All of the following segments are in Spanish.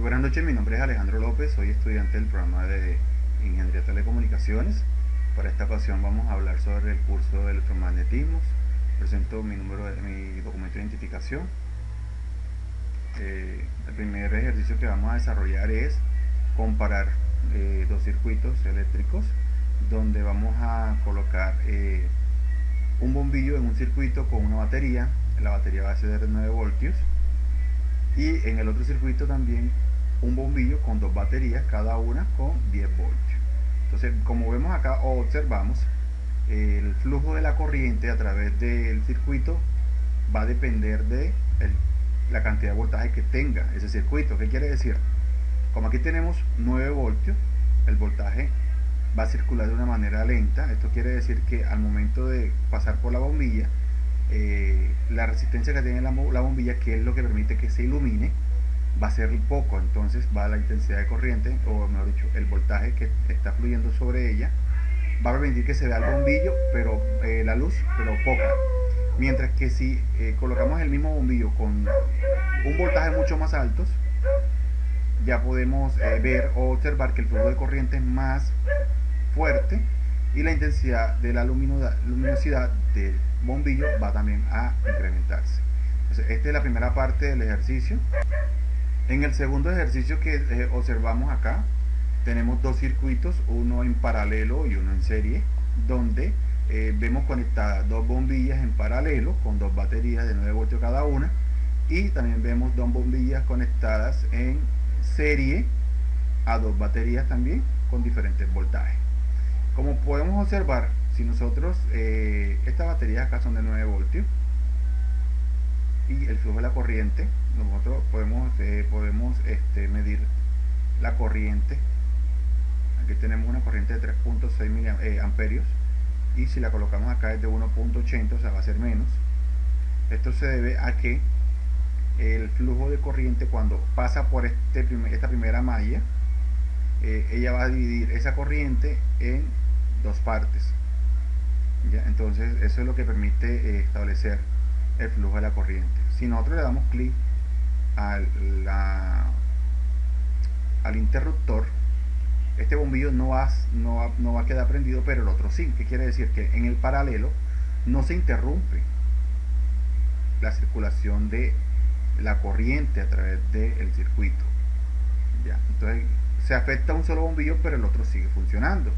buenas noches, mi nombre es Alejandro López, soy estudiante del programa de Ingeniería de Telecomunicaciones. Para esta ocasión vamos a hablar sobre el curso de electromagnetismos. Presento mi documento de identificación. El primer ejercicio que vamos a desarrollar es comparar dos circuitos eléctricos, donde vamos a colocar un bombillo en un circuito con una batería. La batería va a ser de 9 voltios, y en el otro circuito también un bombillo con dos baterías, cada una con 10 voltios. Entonces, como vemos acá o observamos, el flujo de la corriente a través del circuito va a depender de la cantidad de voltaje que tenga ese circuito. ¿Qué quiere decir? Como aquí tenemos 9 voltios, el voltaje va a circular de una manera lenta. Esto quiere decir que al momento de pasar por la bombilla, la resistencia que tiene la bombilla, que es lo que permite que se ilumine, va a ser poco. Entonces va la intensidad de corriente, o mejor dicho, el voltaje que está fluyendo sobre ella, va a permitir que se vea el bombillo, pero la luz, pero poca. Mientras que si colocamos el mismo bombillo con un voltaje mucho más alto, ya podemos ver o observar que el flujo de corriente es más fuerte y la intensidad de la luminosidad del bombillo va también a incrementarse. Entonces, esta es la primera parte del ejercicio. En el segundo ejercicio que observamos acá, tenemos dos circuitos, uno en paralelo y uno en serie, donde vemos conectadas dos bombillas en paralelo con dos baterías de 9 voltios cada una, y también vemos dos bombillas conectadas en serie a dos baterías también con diferentes voltajes. Como podemos observar, si nosotros, estas baterías acá son de 9 voltios y el flujo de la corriente, nosotros podemos medir la corriente. Aquí tenemos una corriente de 3.6 amperios, y si la colocamos acá es de 1.80, o sea, va a ser menos. Esto se debe a que el flujo de corriente, cuando pasa por esta primera malla, ella va a dividir esa corriente en dos partes, ¿ya? Entonces eso es lo que permite establecer el flujo de la corriente. Si nosotros le damos clic al interruptor, este bombillo no va a quedar prendido, pero el otro sí. ¿Qué quiere decir? Que en el paralelo no se interrumpe la circulación de la corriente a través del circuito, ¿ya? Entonces se afecta un solo bombillo, pero el otro sigue funcionando.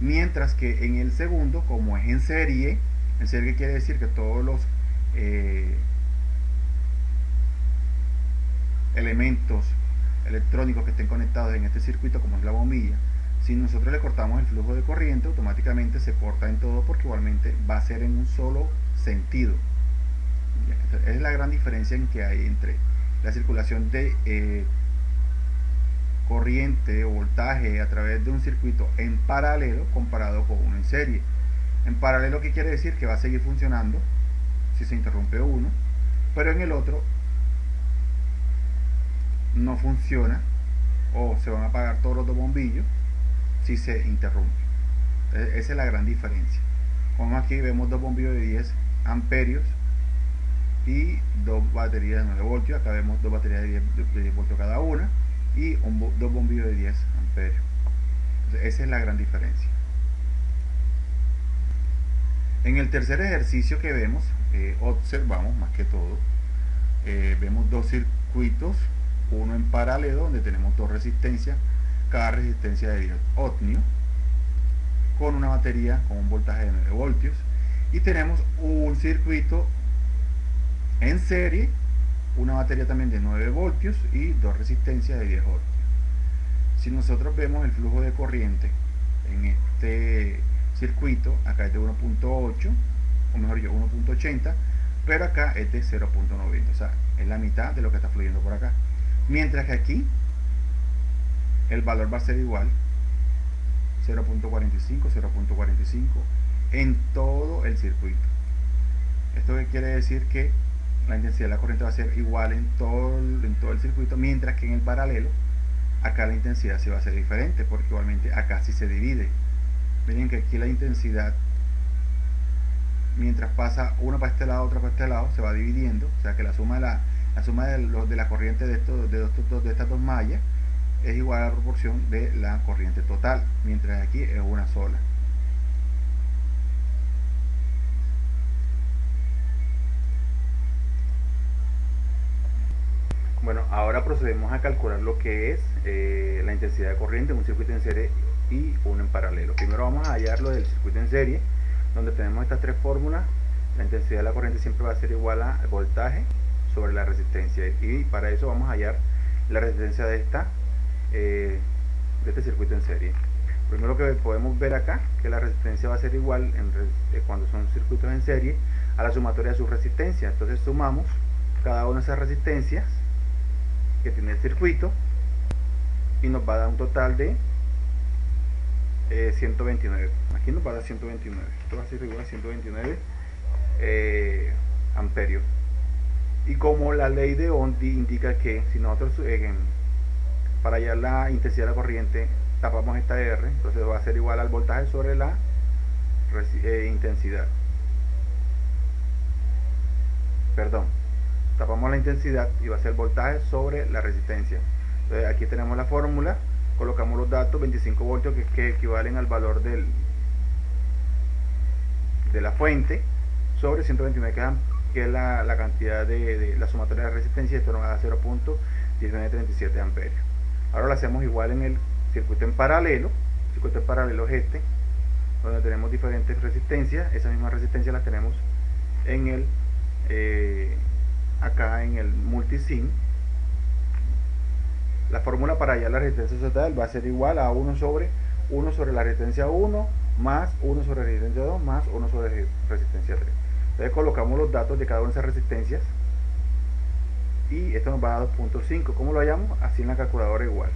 Mientras que en el segundo, como es en serie quiere decir que todos los elementos electrónicos que estén conectados en este circuito, como es la bombilla, si nosotros le cortamos el flujo de corriente, automáticamente se corta en todo, porque igualmente va a ser en un solo sentido. Es la gran diferencia en que hay entre la circulación de corriente o voltaje a través de un circuito en paralelo comparado con uno en serie. En paralelo, ¿qué quiere decir? Que va a seguir funcionando si se interrumpe uno, pero en el otro no funciona, o se van a apagar todos los dos bombillos si se interrumpe. Entonces, esa es la gran diferencia. Como aquí vemos dos bombillos de 10 amperios y dos baterías de 9 voltios. Acá vemos dos baterías de 10 voltios cada una y dos bombillos de 10 amperios. Entonces, esa es la gran diferencia. En el tercer ejercicio que vemos, observamos más que todo, vemos dos circuitos, uno en paralelo, donde tenemos dos resistencias, cada resistencia de 10 ohmios, con una batería con un voltaje de 9 voltios, y tenemos un circuito en serie, una batería también de 9 voltios y dos resistencias de 10 ohmios. Si nosotros vemos el flujo de corriente en este circuito, acá es de 1.8, o mejor dicho 1.80, pero acá es de 0.90, o sea, es la mitad de lo que está fluyendo por acá. Mientras que aquí el valor va a ser igual, 0.45, 0.45 en todo el circuito. Esto quiere decir que la intensidad de la corriente va a ser igual en todo el circuito, mientras que en el paralelo acá la intensidad sí va a ser diferente, porque igualmente acá sí se divide. Miren que aquí la intensidad, mientras pasa una para este lado, otra para este lado, se va dividiendo, o sea que la suma La suma de la corriente de estas dos mallas es igual a la proporción de la corriente total, mientras aquí es una sola. Bueno, ahora procedemos a calcular lo que es la intensidad de corriente en un circuito en serie y uno en paralelo. Primero vamos a hallar lo del circuito en serie, donde tenemos estas tres fórmulas. La intensidad de la corriente siempre va a ser igual a voltaje sobre la resistencia, y para eso vamos a hallar la resistencia de este circuito en serie. Primero que podemos ver acá, que la resistencia va a ser igual cuando son circuitos en serie a la sumatoria de sus resistencias. Entonces sumamos cada una de esas resistencias que tiene el circuito y nos va a dar un total de 129. Aquí nos va a dar 129. Esto va a ser igual a 129 amperios. Y como la ley de Ohm indica que si nosotros para hallar la intensidad de la corriente tapamos esta R, entonces va a ser igual al voltaje sobre la intensidad. Perdón, tapamos la intensidad y va a ser voltaje sobre la resistencia. Entonces aquí tenemos la fórmula, colocamos los datos, 25 voltios que equivalen al valor de la fuente, sobre 129 que es la cantidad de la sumatoria de resistencia. Esto nos va a dar 0.1937 amperios. Ahora lo hacemos igual en el circuito en paralelo. El circuito en paralelo es este, donde tenemos diferentes resistencias. Esas mismas resistencias las tenemos en el acá en el multisim. La fórmula para hallar la resistencia total va a ser igual a 1 sobre la resistencia 1 más 1 sobre la resistencia 2 más 1 sobre resistencia 3. Entonces colocamos los datos de cada una de esas resistencias y esto nos va a dar 2.5. ¿Cómo lo hallamos? Así en la calculadora igual.